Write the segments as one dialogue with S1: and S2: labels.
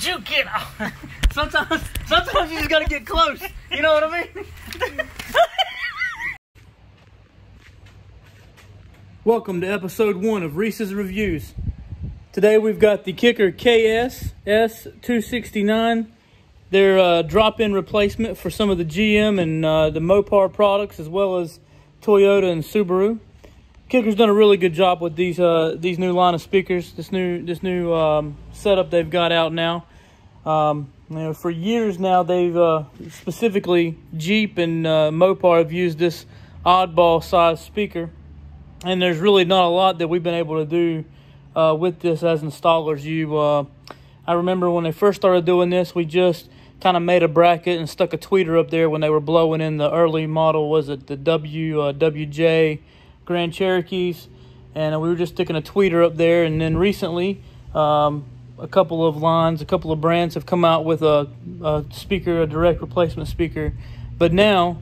S1: Don't you get off. Sometimes you just gotta get close. You know what I mean? Welcome to episode 1 of Reese's Reviews. Today we've got the Kicker KSS269. They're a drop-in replacement for some of the GM and the Mopar products, as well as Toyota and Subaru. Kicker's done a really good job with these new line of speakers, this new setup they've got out now. You know, for years now, they've specifically Jeep and Mopar have used this oddball size speaker, and there's really not a lot that we've been able to do with this as installers. I remember when they first started doing this, we just kind of made a bracket and stuck a tweeter up there when they were blowing in the early model, was it the WJ Grand Cherokees, and we were just sticking a tweeter up there. And then recently, a couple of brands have come out with a speaker, a direct replacement speaker. But now,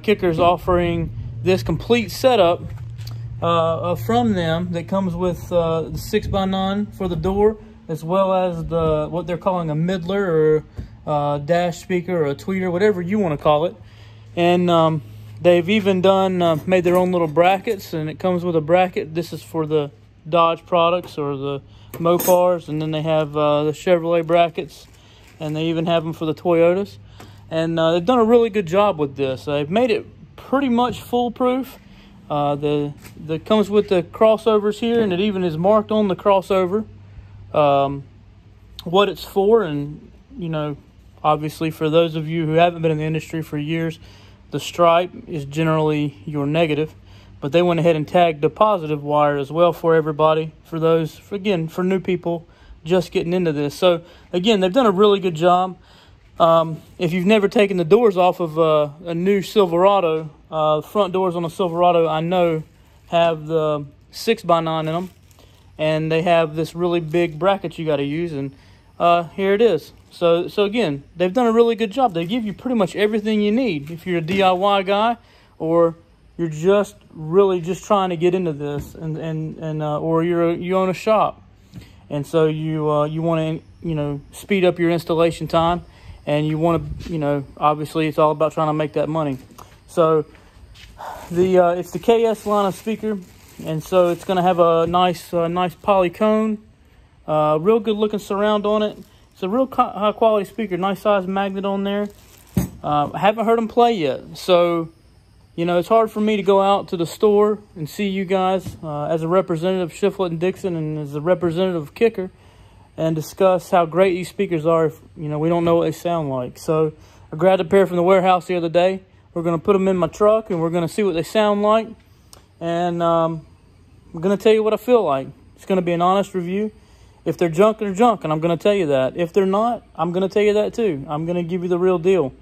S1: Kicker's offering this complete setup from them that comes with the 6x9 for the door, as well as what they're calling a middler or dash speaker or a tweeter, whatever you want to call it. And they've even made their own little brackets, and it comes with a bracket. This is for the Dodge products or the Mopars, and then they have the Chevrolet brackets, and they even have them for the Toyotas. And they've done a really good job with this. They've made it pretty much foolproof. The comes with the crossovers here, and it even is marked on the crossover what it's for. And you know, obviously for those of you who haven't been in the industry for years, the stripe is generally your negative, but they went ahead and tagged the positive wire as well for everybody, for new people just getting into this. So again, they've done a really good job. If you've never taken the doors off of a new Silverado, front doors on a Silverado, I know, have the 6x9 in them, and they have this really big bracket you got to use, and here it is. So again, they've done a really good job. They give you pretty much everything you need if you're a DIY guy, or you're just trying to get into this, or you own a shop, and so you want to speed up your installation time, and you want to obviously it's all about trying to make that money. So it's the KS line of speaker, and so it's going to have a nice polycone, real good looking surround on it. It's a real high quality speaker, nice size magnet on there. I haven't heard them play yet, so it's hard for me to go out to the store and see you guys as a representative of Shiflett and Dixon and as a representative of Kicker and discuss how great these speakers are if we don't know what they sound like. So I grabbed a pair from the warehouse the other day. We're going to put them in my truck, and we're going to see what they sound like, and I'm going to tell you what I feel like. It's going to be an honest review. If they're junk, they're junk, and I'm going to tell you that. If they're not, I'm going to tell you that too. I'm going to give you the real deal.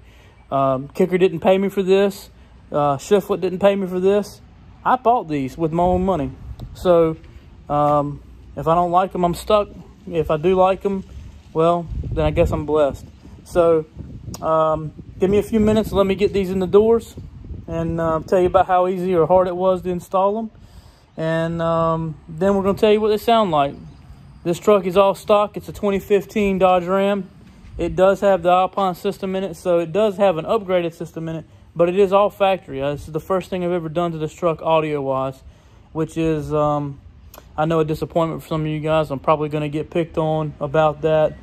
S1: Kicker didn't pay me for this. Shiflett didn't pay me for this. I bought these with my own money. So if I don't like them, I'm stuck. If I do like them, well, then I guess I'm blessed. So give me a few minutes. Let me get these in the doors and tell you about how easy or hard it was to install them. And then we're going to tell you what they sound like. This truck is all stock. It's a 2015 Dodge Ram. It does have the Alpine system in it, so it does have an upgraded system in it, but it is all factory. This is the first thing I've ever done to this truck audio-wise, which is, I know, a disappointment for some of you guys. I'm probably going to get picked on about that.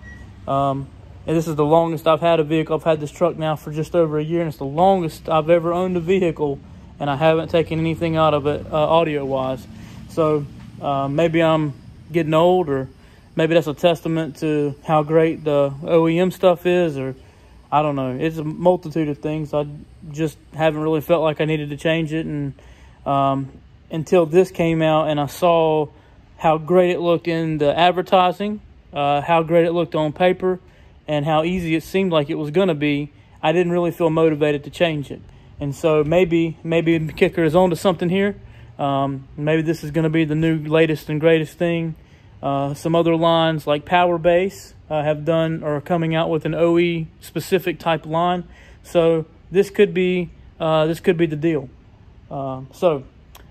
S1: And this is the longest I've had a vehicle. I've had this truck now for just over a year, and it's the longest I've ever owned a vehicle, and I haven't taken anything out of it audio-wise. So maybe I'm getting old, or maybe that's a testament to how great the OEM stuff is, or I don't know. It's a multitude of things. I just haven't really felt like I needed to change it, and until this came out and I saw how great it looked in the advertising, how great it looked on paper, and how easy it seemed like it was going to be, I didn't really feel motivated to change it. And so maybe Kicker is onto something here. Maybe this is going to be the new latest and greatest thing. Some other lines like Power Base have done or are coming out with an OE specific type line. So this could be the deal. So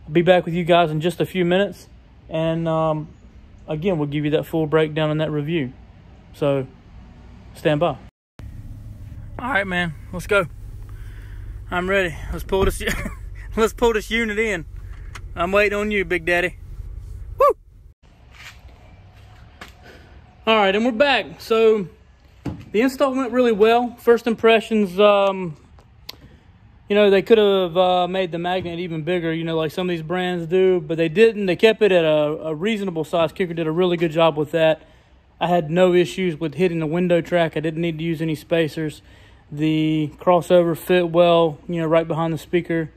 S1: I'll be back with you guys in just a few minutes, and again, we'll give you that full breakdown in that review. So stand by. All right, man, let's go. I'm ready. Let's pull this. Let's pull this unit in. I'm waiting on you, Big Daddy. Woo! All right, and we're back. So the install went really well. First impressions, you know, they could have made the magnet even bigger, you know, like some of these brands do, but they didn't. They kept it at a reasonable size. Kicker did a really good job with that. I had no issues with hitting the window track. I didn't need to use any spacers. The crossover fit well, you know, right behind the speaker.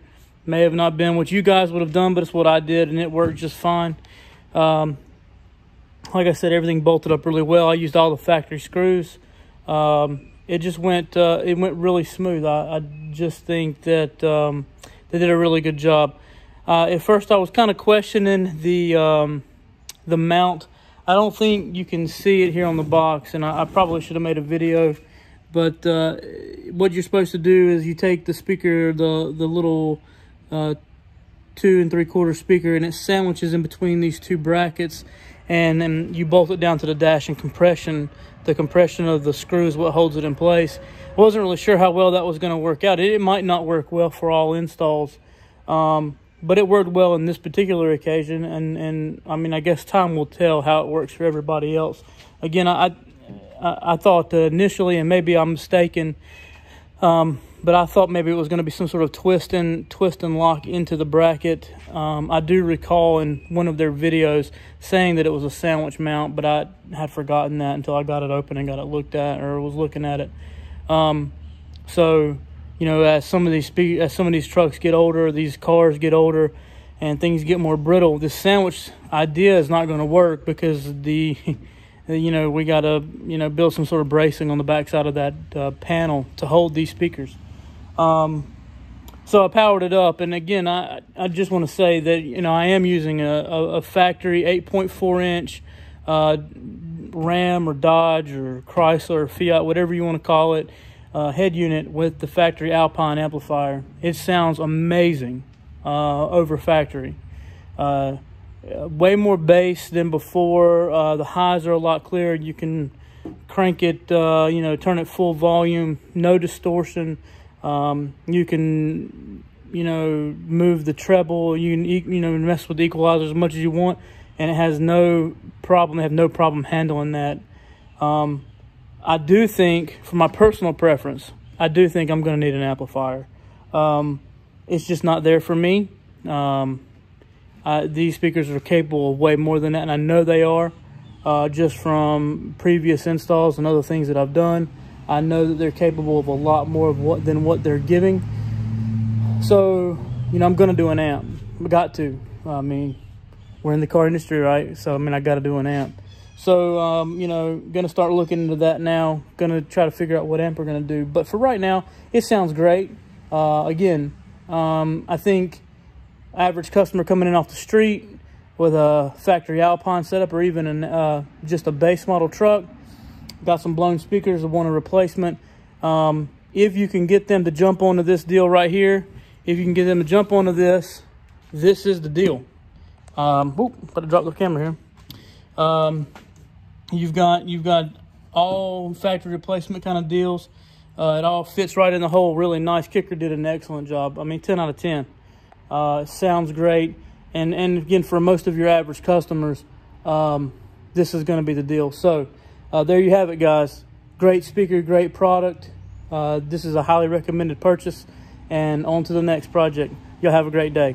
S1: May have not been what you guys would have done, but it's what I did, and it worked just fine. Like I said, everything bolted up really well. I used all the factory screws. It just went really smooth. I just think that they did a really good job. At first, I was kind of questioning the mount. I don't think you can see it here on the box, and I probably should have made a video. But what you're supposed to do is you take the speaker, the little 2 3/4 speaker, and it sandwiches in between these two brackets, and then you bolt it down to the dash, and the compression of the screw is what holds it in place. I wasn't really sure how well that was going to work out. It might not work well for all installs, but it worked well in this particular occasion, and I mean, I guess time will tell how it works for everybody else. Again, I thought initially, and maybe I'm mistaken, but I thought maybe it was going to be some sort of twist and lock into the bracket. I do recall in one of their videos saying that it was a sandwich mount, but I had forgotten that until I got it open and got it looked at, or was looking at it. So, you know, as some of these trucks get older, these cars get older, and things get more brittle, this sandwich idea is not going to work, because you know, we got to, you know, build some sort of bracing on the backside of that panel to hold these speakers. So I powered it up, and again, I just want to say that, you know, I am using a factory 8.4-inch Ram or Dodge or Chrysler or Fiat, whatever you want to call it, head unit with the factory Alpine amplifier. It sounds amazing over factory. Way more bass than before. The highs are a lot clearer. You can crank it, you know, turn it full volume, no distortion. You can, you know, move the treble. You can, you know, mess with the equalizer as much as you want, and it has no problem. They have no problem handling that. I do think, for my personal preference, I do think I'm going to need an amplifier. It's just not there for me. These speakers are capable of way more than that, and I know they are, just from previous installs and other things that I've done. I know that they're capable of a lot more than what they're giving. So, you know, I'm going to do an amp. I got to. I mean, we're in the car industry, right? So, I mean, I got to do an amp. So, you know, going to start looking into that now. Going to try to figure out what amp we're going to do. But for right now, it sounds great. Again, I think average customer coming in off the street with a factory Alpine setup, or even just a base model truck, got some blown speakers that want a replacement. If you can get them to jump onto this deal right here, if you can get them to jump onto this is the deal. Better drop the camera here. You've got all factory replacement kind of deals. It all fits right in the hole. Really nice. Kicker did an excellent job. I mean, 10 out of 10. It sounds great, and again, for most of your average customers, this is going to be the deal. So there you have it, guys. Great speaker, great product. This is a highly recommended purchase, and on to the next project. Y'all have a great day.